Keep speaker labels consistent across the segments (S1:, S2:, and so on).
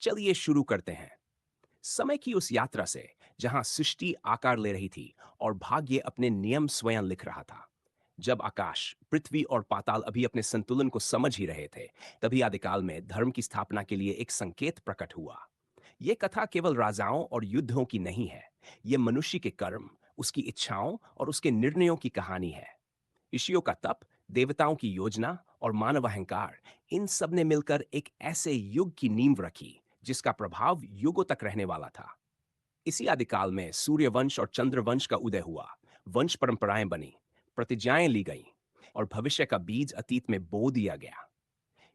S1: चलिए शुरू करते हैं। समय की उस यात्रा से जहां सृष्टि आकार ले रही थी और भाग्य अपने नियम स्वयं लिख रहा था। जब आकाश, पृथ्वी और पाताल अभी अपने संतुलन को समझ ही रहे थे, तभी आदिकाल में धर्म की स्थापना के लिए एक संकेत प्रकट हुआ। ये कथा केवल राजाओं और युद्धों की नहीं है। ये मनुष्य के कर्म, उसकी इच्छाओं और उसके निर्णयों की कहानी है। ऋषियों का तप, देवताओं की योजना और मानव अहंकार, इन सब ने मिलकर एक ऐसे युग की नींव रखी जिसका प्रभाव युगों तक रहने वाला था। इसी आदिकाल में सूर्यवंश और चंद्रवंश का उदय हुआ। वंश परंपराएं बनी, प्रतिज्ञाएं ली गईं और भविष्य का बीज अतीत में बो दिया गया।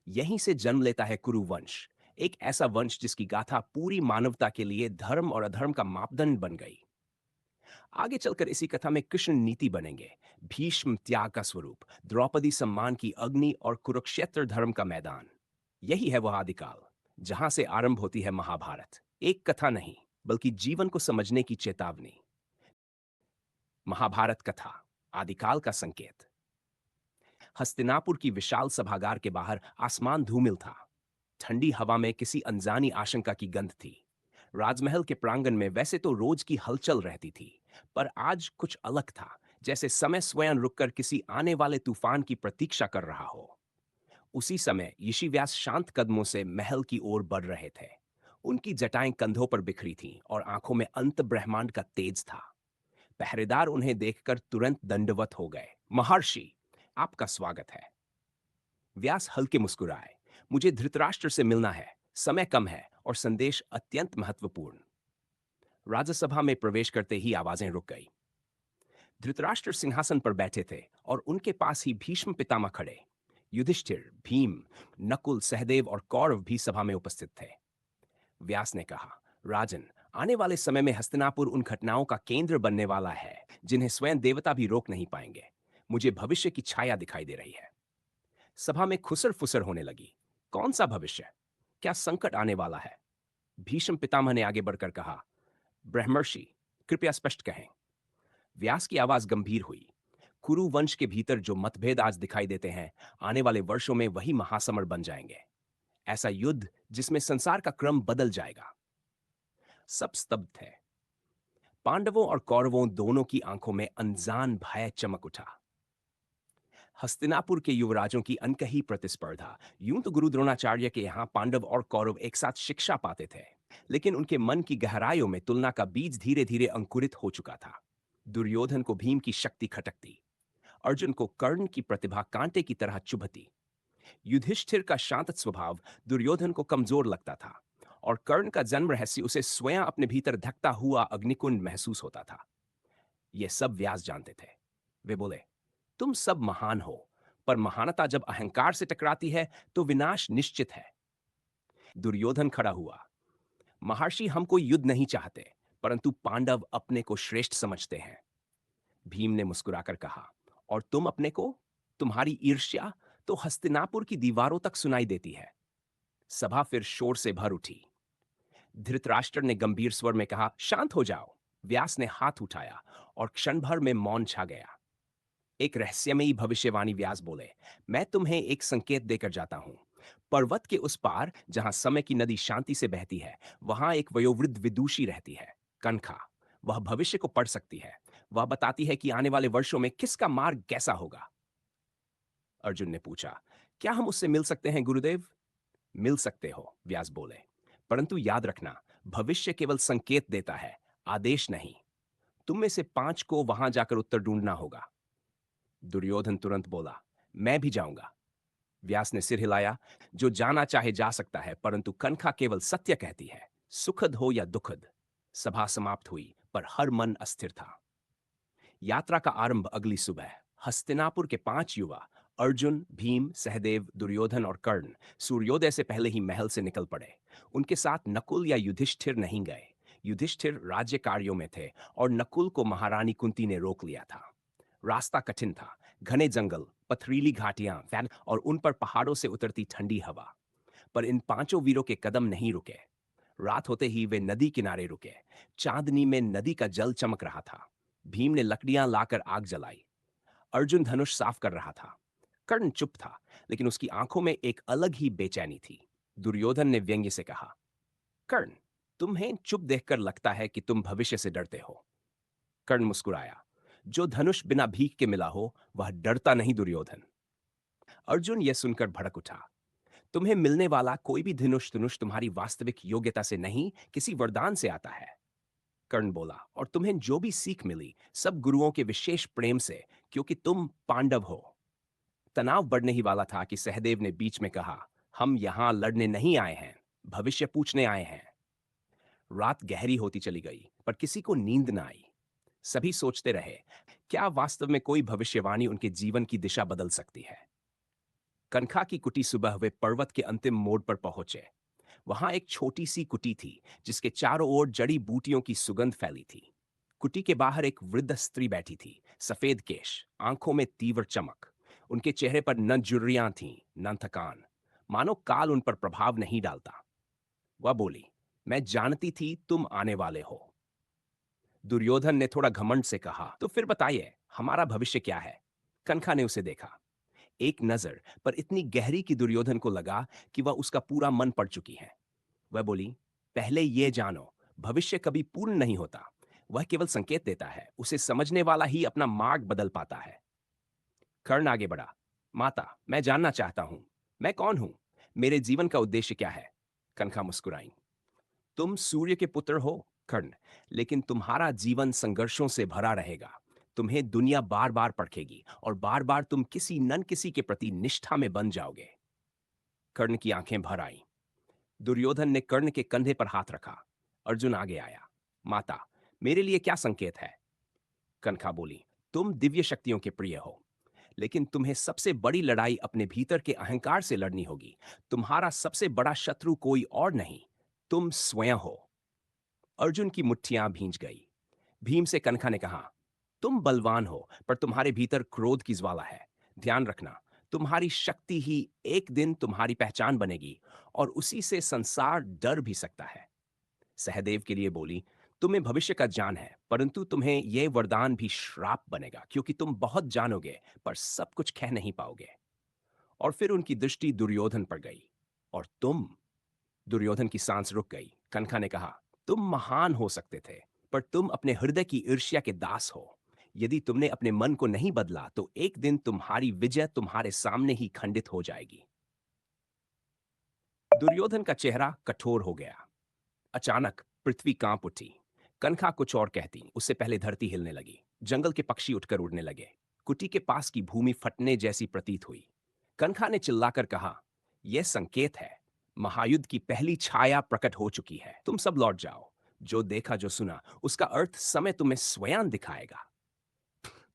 S1: यहीं से जन्म लेता है कुरुवंश, एक ऐसा वंश जिसकी गाथा पूरी मानवता के लिए धर्म और अधर्म का मापदंड बन गई। आगे चलकर इसी कथा में कृष्ण नीति बनेंगे, भीष्म त्याग का स्वरूप, द्रौपदी सम्मान की अग्नि और कुरुक्षेत्र धर्म का मैदान। यही है वह आदिकाल जहां से आरंभ होती है महाभारत। एक कथा नहीं, बल्कि जीवन को समझने की चेतावनी। महाभारत कथा, आदिकाल का संकेत। हस्तिनापुर की विशाल सभागार के बाहर आसमान धूमिल था। ठंडी हवा में किसी अनजानी आशंका की गंध थी। राजमहल के प्रांगण में वैसे तो रोज की हलचल रहती थी, पर आज कुछ अलग था, जैसे समय स्वयं रुककर किसी आने वाले तूफान की प्रतीक्षा कर रहा हो। उसी समय ऋषि व्यास शांत कदमों से महल की ओर बढ़ रहे थे। उनकी जटाएं कंधों पर बिखरी थीं और आंखों में अंत ब्रह्मांड का तेज था। पहरेदार उन्हें देखकर तुरंत दंडवत हो गए। महर्षि, आपका स्वागत है। व्यास हल्के मुस्कुराए। मुझे धृतराष्ट्र से मिलना है, समय कम है और संदेश अत्यंत महत्वपूर्ण। राज्यसभा में प्रवेश करते ही आवाजें रुक गई। धृतराष्ट्र सिंहासन पर बैठे थे और उनके पास ही भीष्म पितामह खड़े। युधिष्ठिर, भीम, नकुल, सहदेव और कौरव भी सभा में उपस्थित थे। व्यास ने कहा, राजन, आने वाले समय में हस्तिनापुर उन घटनाओं का केंद्र बनने वाला है जिन्हें स्वयं देवता भी रोक नहीं पाएंगे। मुझे भविष्य की छाया दिखाई दे रही है। सभा में खुसर फुसर होने लगी। कौन सा भविष्य? क्या संकट आने वाला है? भीष्म पितामह ने आगे बढ़कर कहा, ब्रह्मर्षि, कृपया स्पष्ट कहें। व्यास की आवाज गंभीर हुई। कुरु वंश के भीतर जो मतभेद आज दिखाई देते हैं, आने वाले वर्षों में वही महासमर बन जाएंगे। ऐसा युद्ध जिसमें संसार का क्रम बदल जाएगा। सब स्तब्ध थे। पांडवों और कौरवों दोनों की आंखों में अनजान भय चमक उठा। हस्तिनापुर के युवराजों की अनकही प्रतिस्पर्धा। यूं तो गुरु द्रोणाचार्य के यहाँ पांडव और कौरव एक साथ शिक्षा पाते थे, लेकिन उनके मन की गहराइयों में तुलना का बीज धीरे धीरे अंकुरित हो चुका था। दुर्योधन को भीम की शक्ति खटकती, अर्जुन को कर्ण की प्रतिभा कांटे की तरह चुभती। युधिष्ठिर का शांत स्वभाव दुर्योधन को कमजोर लगता था और कर्ण का जन्म रहस्य उसे स्वयं अपने भीतर धकता हुआ अग्निकुंड महसूस होता था। ये सब व्यास जानते थे। वे बोले, तुम सब महान हो, पर महानता जब अहंकार से टकराती है तो विनाश निश्चित है। दुर्योधन खड़ा हुआ। महर्षि, हम कोई युद्ध नहीं चाहते, परंतु पांडव अपने को श्रेष्ठ समझते हैं। भीम ने मुस्कुराकर कहा, और तुम अपने को? तुम्हारी ईर्ष्या तो हस्तिनापुर की दीवारों तक सुनाई देती है। सभा फिर शोर से भर उठी। धृतराष्ट्र ने गंभीर स्वर में कहा, शांत हो जाओ। व्यास ने हाथ उठाया और क्षण भर में मौन छा गया। एक रहस्यमयी भविष्यवाणी। व्यास बोले, मैं तुम्हें एक संकेत देकर जाता हूं। पर्वत के उस पार जहां समय की नदी शांति से बहती है, वहां एक वयोवृद्ध विदुषी रहती है, कनखा। वह भविष्य को पढ़ सकती है। वह बताती है कि आने वाले वर्षों में किसका मार्ग कैसा होगा। अर्जुन ने पूछा, क्या हम उससे मिल सकते हैं गुरुदेव? मिल सकते हो, व्यास बोले, परंतु याद रखना, भविष्य केवल संकेत देता है, आदेश नहीं। तुम में से 5 को वहां जाकर उत्तर ढूंढना होगा। दुर्योधन तुरंत बोला, मैं भी जाऊंगा। व्यास ने सिर हिलाया। जो जाना चाहे जा सकता है, परंतु कनखा केवल सत्य कहती है, सुखद हो या दुखद। सभा समाप्त हुई, पर हर मन अस्थिर था। यात्रा का आरंभ अगली सुबह। हस्तिनापुर के 5 युवा, अर्जुन, भीम, सहदेव, दुर्योधन और कर्ण, सूर्योदय से पहले ही महल से निकल पड़े। उनके साथ नकुल या युधिष्ठिर नहीं गए। युधिष्ठिर राज्य कार्यों में थे और नकुल को महारानी कुंती ने रोक लिया था। रास्ता कठिन था। घने जंगल, पथरीली घाटियां, फैन और उन पर पहाड़ों से उतरती ठंडी हवा। पर इन 5 वीरों के कदम नहीं रुके। रात होते ही वे नदी किनारे रुके। चांदनी में नदी का जल चमक रहा था। भीम ने लकड़ियां लाकर आग जलाई। अर्जुन धनुष साफ कर रहा था। कर्ण चुप था, लेकिन उसकी आंखों में एक अलग ही बेचैनी थी। दुर्योधन ने व्यंग्य से कहा, कर्ण, तुम्हें चुप देखकर लगता है कि तुम भविष्य से डरते हो। कर्ण मुस्कुराया। जो धनुष बिना भीख के मिला हो, वह डरता नहीं दुर्योधन। अर्जुन यह सुनकर भड़क उठा। तुम्हें मिलने वाला कोई भी धनुष धनुष तुम्हारी वास्तविक योग्यता से नहीं, किसी वरदान से आता है। कर्ण बोला, और तुम्हें जो भी सीख मिली, सब गुरुओं के विशेष प्रेम से, क्योंकि तुम पांडव हो। तनाव बढ़ने ही वाला था कि सहदेव ने बीच में कहा, हम यहां लड़ने नहीं आए हैं, भविष्य पूछने आए हैं। रात गहरी होती चली गई, पर किसी को नींद न आई। सभी सोचते रहे, क्या वास्तव में कोई भविष्यवाणी उनके जीवन की दिशा बदल सकती है। कनखा की कुटी सुबह वे पर्वत के अंतिम मोड़ पर पहुंचे। वहां एक छोटी सी कुटी थी, जिसके चारों ओर जड़ी बूटियों की सुगंध फैली थी। कुटी के बाहर एक वृद्ध स्त्री बैठी थी, सफेद केश, आंखों में तीव्र चमक। उनके चेहरे पर न जुर्रियां थीं, न थकान, मानो काल उन पर प्रभाव नहीं डालता। वह बोली, मैं जानती थी तुम आने वाले हो। दुर्योधन ने थोड़ा घमंड से कहा, तो फिर बताइए, हमारा भविष्य क्या है? कनखा ने उसे देखा, एक नजर, पर इतनी गहरी कि दुर्योधन को लगा कि वह उसका पूरा मन पढ़ चुकी है। वह बोली, पहले ये जानो, भविष्य कभी पूर्ण नहीं होता। वह केवल संकेत देता है, उसे समझने वाला ही अपना मार्ग बदल पाता है। कर्ण आगे बढ़ा, माता, मैं जानना चाहता हूं, मैं कौन हूं? मेरे जीवन का उद्देश्य क्या है? कनखा मुस्कुराई। तुम सूर्य के पुत्र हो, कर्ण, लेकिन तुम्हारा जीवन संघर्षों से भरा रहेगा। तुम्हें दुनिया बार बार परखेगी, और बार बार तुम किसी न किसी के प्रति निष्ठा में बन जाओगे। कर्ण की आंखें भर आईं। दुर्योधन ने कर्ण के कंधे पर हाथ रखा। अर्जुन आगे आया। माता, मेरे लिए क्या संकेत है? कनखा बोली, तुम दिव्य शक्तियों के प्रिय हो, लेकिन तुम्हें सबसे बड़ी लड़ाई अपने भीतर के अहंकार से लड़नी होगी। तुम्हारा सबसे बड़ा शत्रु कोई और नहीं, तुम स्वयं हो। अर्जुन की मुट्ठियां भींच गई। भीम से कनखा ने कहा, तुम बलवान हो, पर तुम्हारे भीतर क्रोध की ज्वाला है। ध्यान रखना, तुम्हारी शक्ति ही एक दिन तुम्हारी पहचान बनेगी, और उसी से संसार डर भी सकता है। सहदेव के लिए बोली, तुम्हें भविष्य का ज्ञान है, परंतु तुम्हें यह वरदान भी श्राप बनेगा, क्योंकि तुम बहुत जानोगे, पर सब कुछ कह नहीं पाओगे। और फिर उनकी दृष्टि दुर्योधन पर गई। और तुम? दुर्योधन की सांस रुक गई। कनखा ने कहा, तुम महान हो सकते थे, पर तुम अपने हृदय की ईर्ष्या के दास हो। यदि तुमने अपने मन को नहीं बदला, तो एक दिन तुम्हारी विजय तुम्हारे सामने ही खंडित हो जाएगी। दुर्योधन का चेहरा कठोर हो गया। अचानक पृथ्वी कांप उठी। कनखा कुछ और कहती, उससे पहले धरती हिलने लगी। जंगल के पक्षी उठकर उड़ने लगे। कुटी के पास की भूमि फटने जैसी प्रतीत हुई। कनखा ने चिल्लाकर कहा, यह संकेत है, महायुद्ध की पहली छाया प्रकट हो चुकी है। तुम सब लौट जाओ। जो देखा जो सुना, उसका अर्थ समय तुम्हें स्वयं दिखाएगा।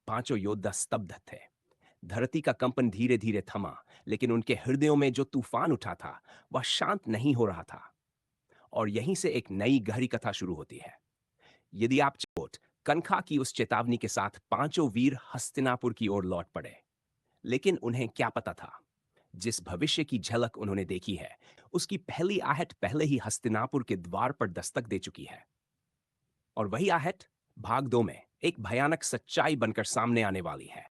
S1: पांचों योद्धा स्तब्ध थे। धरती का कंपन धीरे धीरे थमा, लेकिन उनके हृदयों में जो तूफान उठा था, वह शांत नहीं हो रहा था। और यहीं से एक नई गहरी कथा शुरू होती है। यदि आप चोट, कनखा की उस चेतावनी के साथ पांचों वीर हस्तिनापुर की ओर लौट पड़े। लेकिन उन्हें क्या पता था, जिस भविष्य की झलक उन्होंने देखी है, उसकी पहली आहट पहले ही हस्तिनापुर के द्वार पर दस्तक दे चुकी है। और वही आहट भाग 2 में एक भयानक सच्चाई बनकर सामने आने वाली है।